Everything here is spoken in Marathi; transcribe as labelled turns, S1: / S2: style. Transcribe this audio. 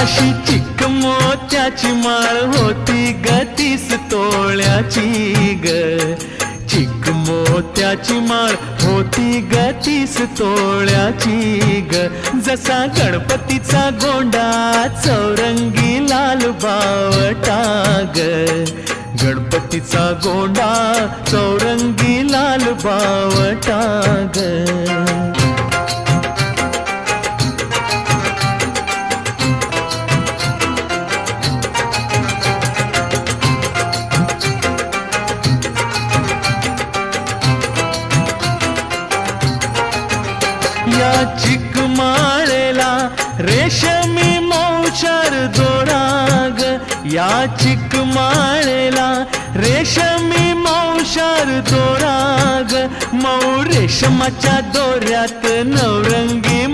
S1: अशी चिक मोत्याची माळ होती ग 30 तोळ्याची ग. चिक मोत्याची माळ होती ग 30 तोळ्याची ग. जसा गणपतीचा गोंडा चौरंगी लाल बावटा ग. गणपतीचा गोंडा चौरंगी लाल बावटा ग. या चिक माळेला रेशमी मौचार दोरा ग. या चिक माळेला रेशमी मौचार दोरा ग. मऊ रेशमाच्या दोऱ्यात नवरंगी